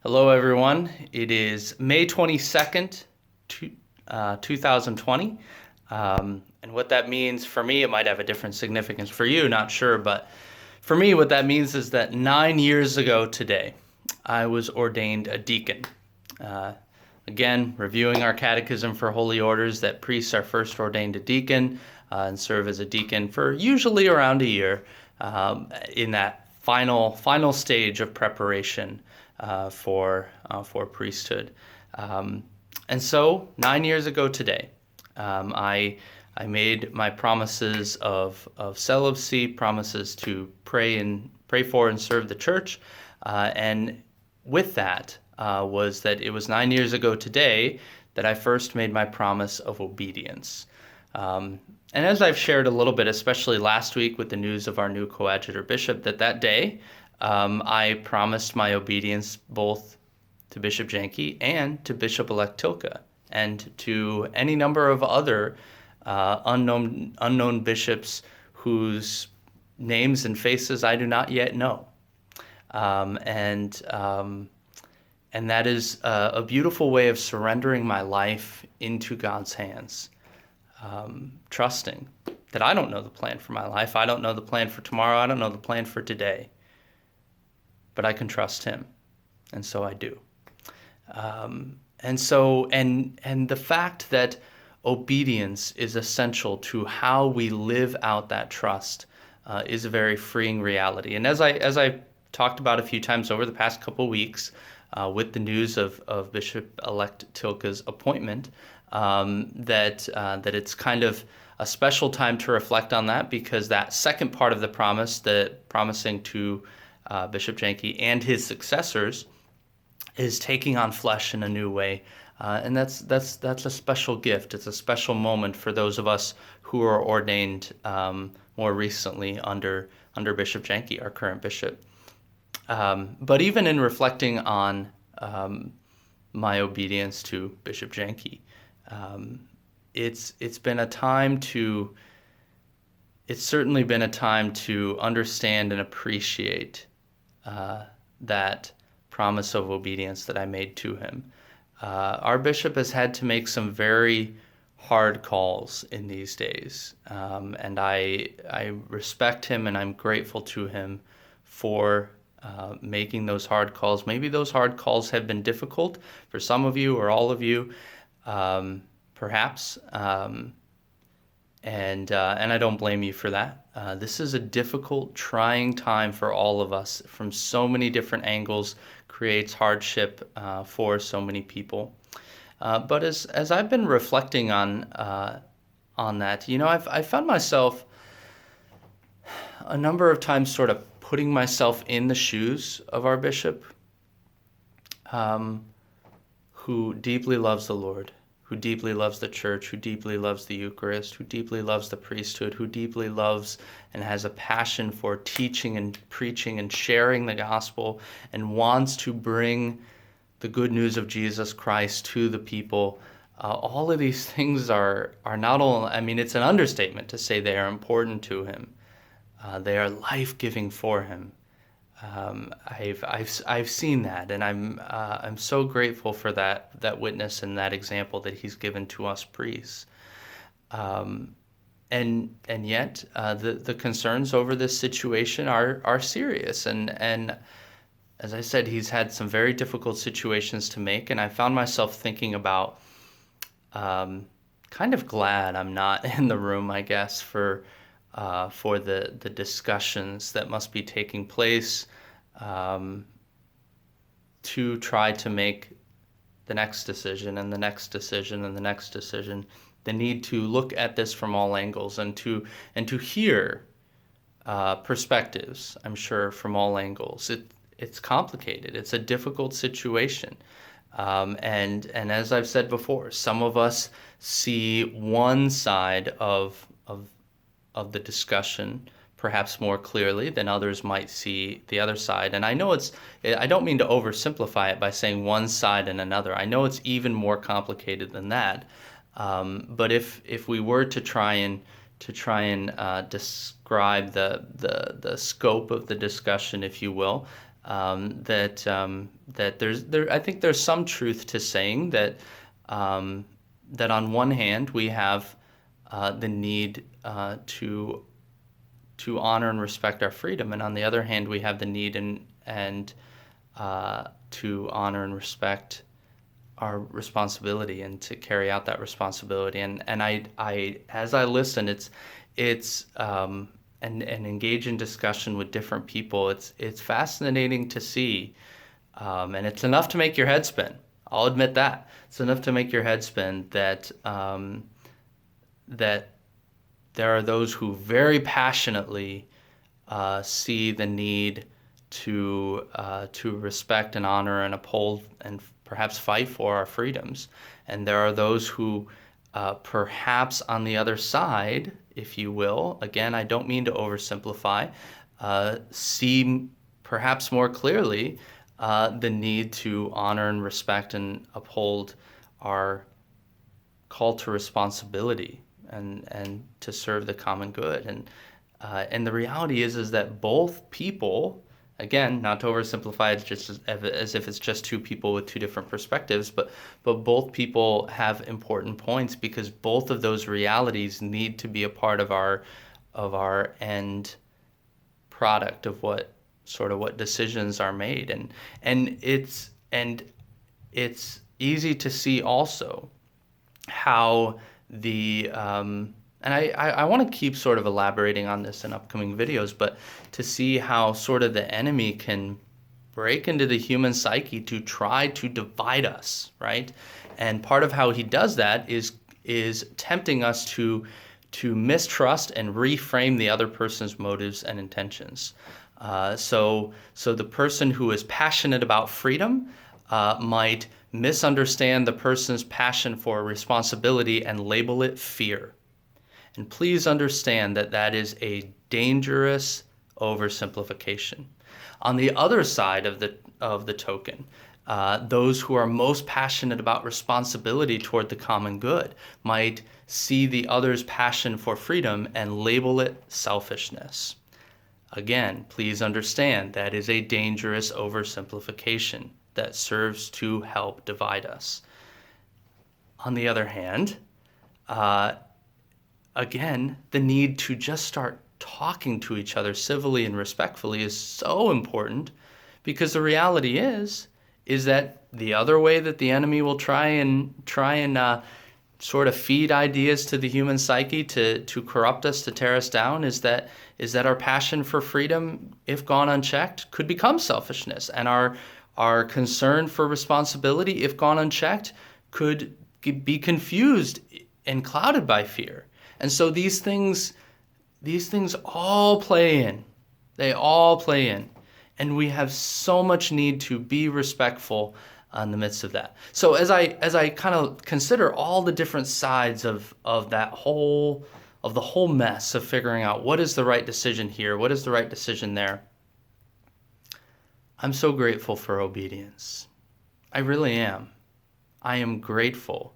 Hello, everyone. It is May 22nd, 2020. And what that means for me, it might have a different significance for you, not sure. But for me, what that means is that 9 years ago today, I was ordained a deacon. Uh, Again, reviewing our catechism for holy orders, that priests are first ordained a deacon and serve as a deacon for usually around a year in that final stage of preparation for priesthood. And so 9 years ago today, I made my promises of celibacy, promises to pray for and serve the church, and with that was that it was 9 years ago today that I first made my promise of obedience. And as I've shared a little bit, especially last week with the news of our new coadjutor bishop, that day I promised my obedience both to Bishop Janke and to Bishop-elect Tilke and to any number of other unknown bishops whose names and faces I do not yet know. And that is a beautiful way of surrendering my life into God's hands, trusting that I don't know the plan for my life. I don't know the plan for tomorrow. I don't know the plan for today. But I can trust Him, and so I do. And the fact that obedience is essential to how we live out that trust is a very freeing reality. And as I talked about a few times over the past couple weeks, with the news of Bishop-elect Tilke's appointment, that it's kind of a special time to reflect on that, because that second part of the promise, the promising to Bishop Janke and his successors, is taking on flesh in a new way, and that's a special gift. It's a special moment for those of us who are ordained more recently under Bishop Janke, our current bishop. But even in reflecting on my obedience to Bishop Janke, it's certainly been a time to understand and appreciate that promise of obedience that I made to him. Our bishop has had to make some very hard calls in these days, and I respect him and I'm grateful to him for making those hard calls. Maybe those hard calls have been difficult for some of you or all of you, perhaps, and I don't blame you for that. This is a difficult, trying time for all of us from so many different angles, creates hardship for so many people. But as I've been reflecting on that, I've found myself a number of times sort of putting myself in the shoes of our bishop, who deeply loves the Lord, who deeply loves the church, who deeply loves the Eucharist, who deeply loves the priesthood, who deeply loves and has a passion for teaching and preaching and sharing the gospel, and wants to bring the good news of Jesus Christ to the people. All of these things are not only, it's an understatement to say they are important to him. They are life-giving for him. I've seen that, and I'm so grateful for that witness and that example that he's given to us priests. And yet the concerns over this situation are serious, and as I said, he's had some very difficult situations to make, and I found myself thinking about, kind of glad I'm not in the room, I guess, for the discussions that must be taking place to try to make the next decision and the next decision and the next decision. The need to look at this from all angles and to hear perspectives, I'm sure, from all angles. It's complicated. It's a difficult situation. And as I've said before, some of us see one side of the discussion perhaps more clearly than others might see the other side. And I know I don't mean to oversimplify it by saying one side and another. I know it's even more complicated than that. But if we were to try and describe the scope of the discussion, if you will, that I think there's some truth to saying that that on one hand we have the need to honor and respect our freedom, and on the other hand we have the need and to honor and respect our responsibility and to carry out that responsibility. And I as I listen, it's and engage in discussion with different people. It's fascinating to see, and it's enough to make your head spin. I'll admit that it's enough to make your head spin that that there are those who very passionately see the need to respect and honor and uphold and perhaps fight for our freedoms, and there are those who perhaps on the other side, if you will, again, I don't mean to oversimplify, see perhaps more clearly the need to honor and respect and uphold our call to responsibility and to serve the common good. And the reality is that both people, again, not to oversimplify it just as if it's just two people with two different perspectives, but both people have important points, because both of those realities need to be a part of our end product of what decisions are made. And it's easy to see also how and I want to keep sort of elaborating on this in upcoming videos, but to see how sort of the enemy can break into the human psyche to try to divide us, right? And part of how he does that is tempting us to mistrust and reframe the other person's motives and intentions. So the person who is passionate about freedom might misunderstand the person's passion for responsibility and label it fear. And please understand that that is a dangerous oversimplification. On the other side of the token, those who are most passionate about responsibility toward the common good might see the other's passion for freedom and label it selfishness. Again, please understand that is a dangerous oversimplification that serves to help divide us. On the other hand, again, the need to just start talking to each other civilly and respectfully is so important, because the reality is that the other way that the enemy will try and sort of feed ideas to the human psyche to corrupt us, to tear us down, is that our passion for freedom, if gone unchecked, could become selfishness, and our concern for responsibility, if gone unchecked, could be confused and clouded by fear. And so these things all play in. They all play in. And we have so much need to be respectful in the midst of that. So as I kind of consider all the different sides of the whole mess of figuring out what is the right decision here, what is the right decision there, I'm so grateful for obedience. I really am. I am grateful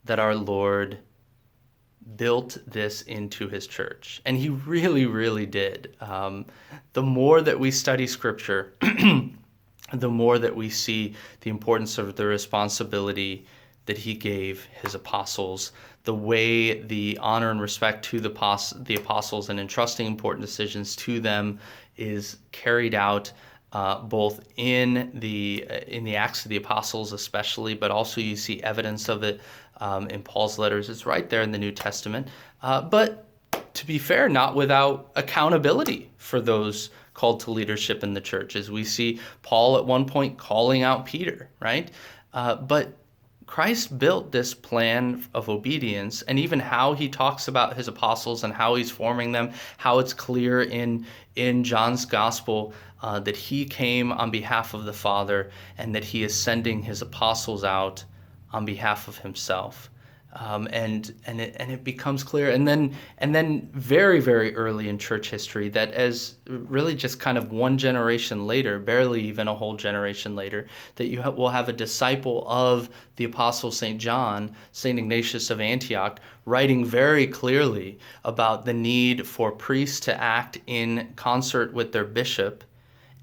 that our Lord built this into his church. And he really, really did. The more that we study Scripture, the more that we see the importance of the responsibility that he gave his apostles, the way the honor and respect to the apostles and entrusting important decisions to them is carried out both in the Acts of the Apostles especially, but also you see evidence of it in Paul's letters. It's right there in the New Testament. But to be fair, not without accountability for those called to leadership in the church, as we see Paul at one point calling out Peter, right? But Christ built this plan of obedience, and even how he talks about his apostles and how he's forming them, how it's clear in John's gospel that he came on behalf of the Father and that he is sending his apostles out on behalf of himself. And it becomes clear, and then very, very early in church history, that as really just kind of one generation later, barely even a whole generation later, that you will have a disciple of the apostle St. John, St. Ignatius of Antioch, writing very clearly about the need for priests to act in concert with their bishop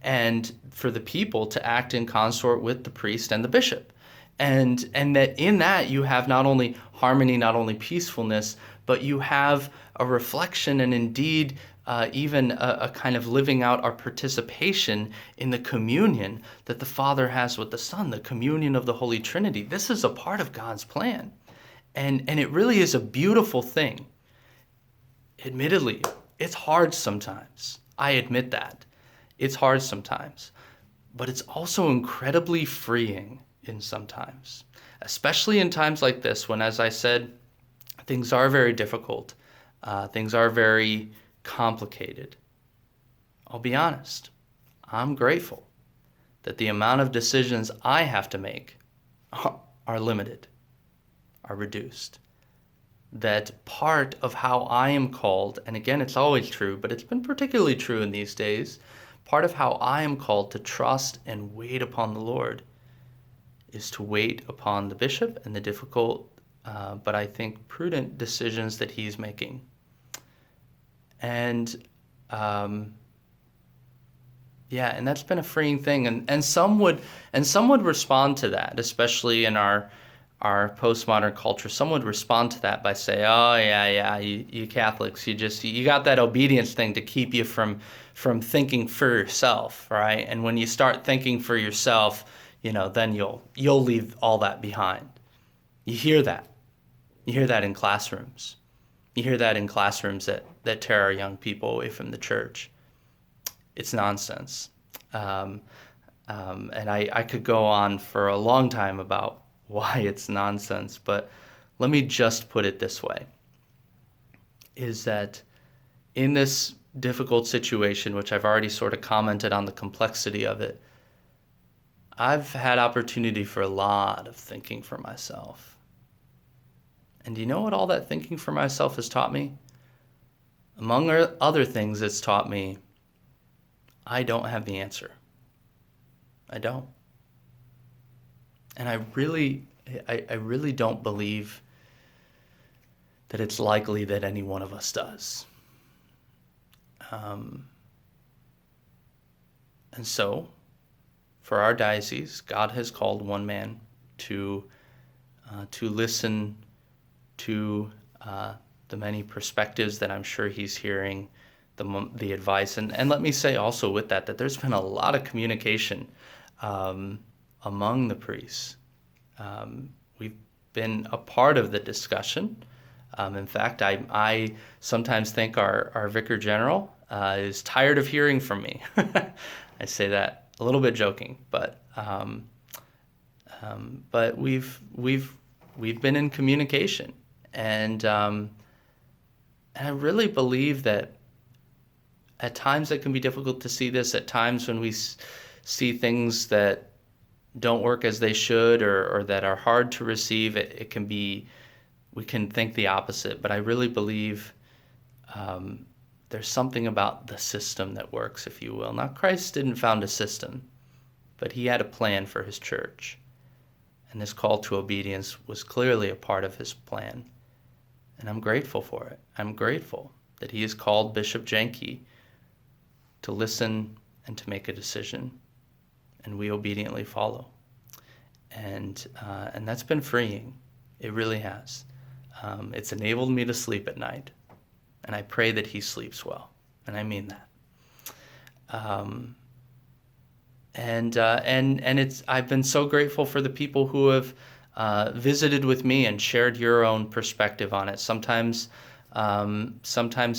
and for the people to act in consort with the priest and the bishop. And that in that you have not only harmony, not only peacefulness, but you have a reflection and indeed even a kind of living out our participation in the communion that the Father has with the Son, the communion of the Holy Trinity. This is a part of God's plan. And it really is a beautiful thing. Admittedly, it's hard sometimes. I admit that. It's hard sometimes. But it's also incredibly freeing in sometimes, especially in times like this when, as I said, things are very difficult. Things are very complicated. I'll be honest. I'm grateful that the amount of decisions I have to make are limited, are reduced. That part of how I am called, and again, it's always true, but it's been particularly true in these days, part of how I am called to trust and wait upon the Lord is to wait upon the bishop and the difficult, but I think prudent decisions that he's making. And and that's been a freeing thing. And some would respond to that, especially in our postmodern culture. Some would respond to that by saying, "Oh yeah, you Catholics, you got that obedience thing to keep you from thinking for yourself, right? And when you start thinking for yourself, then you'll leave all that behind." You hear that. You hear that in classrooms. You hear that in classrooms that tear our young people away from the church. It's nonsense. And I could go on for a long time about why it's nonsense, but let me just put it this way, is that in this difficult situation, which I've already sort of commented on the complexity of it, I've had opportunity for a lot of thinking for myself. And do you know what all that thinking for myself has taught me? Among other things, it's taught me I don't have the answer. I don't. And I really don't believe that it's likely that any one of us does. And so, for our diocese, God has called one man to listen to the many perspectives that I'm sure he's hearing, the advice. And let me say also with that there's been a lot of communication among the priests. We've been a part of the discussion. In fact, I sometimes think our Vicar General is tired of hearing from me. I say that a little bit joking, but we've been in communication, and I really believe that at times it can be difficult to see this. At times when we see things that don't work as they should, or that are hard to receive, it can be, we can think the opposite. But I really believe there's something about the system that works, if you will. Now, Christ didn't found a system, but he had a plan for his church. And this call to obedience was clearly a part of his plan. And I'm grateful for it. I'm grateful that he has called Bishop Jenke to listen and to make a decision. And we obediently follow. And that's been freeing. It really has. It's enabled me to sleep at night. And I pray that he sleeps well. And I mean that. And I've been so grateful for the people who have visited with me and shared your own perspective on it. Sometimes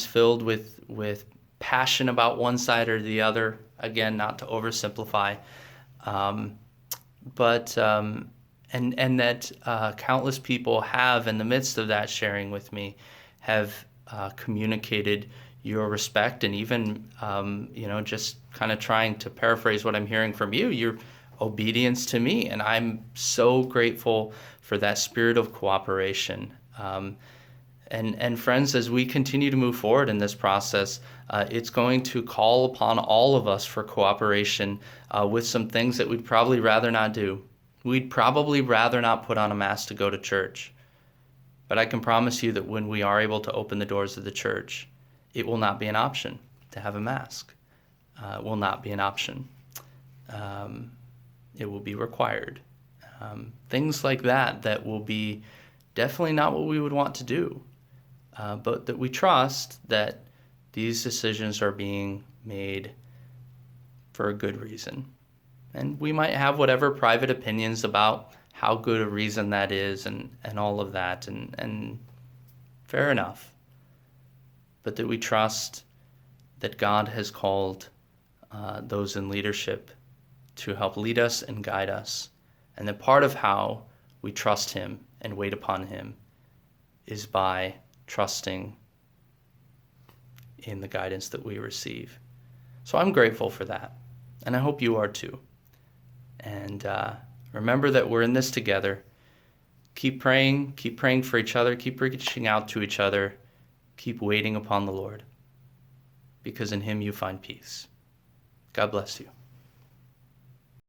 filled with passion about one side or the other. Again, not to oversimplify, but that countless people have, in the midst of that sharing with me, have communicated your respect, and even just kind of trying to paraphrase what I'm hearing from you, your obedience to me. And I'm so grateful for that spirit of cooperation. And friends, as we continue to move forward in this process, it's going to call upon all of us for cooperation with some things that we'd probably rather not do. We'd probably rather not put on a mask to go to church. But I can promise you that when we are able to open the doors of the church, it will not be an option to have a mask. will not be an option. It will be required. Things like that will be definitely not what we would want to do, but that we trust that these decisions are being made for a good reason. And we might have whatever private opinions about how good a reason that is and all of that, and fair enough. But that we trust that God has called those in leadership to help lead us and guide us. And that part of how we trust Him and wait upon Him is by trusting in the guidance that we receive. So I'm grateful for that, and I hope you are too. And remember that we're in this together. Keep praying for each other, keep reaching out to each other, keep waiting upon the Lord, because in Him you find peace. God bless you.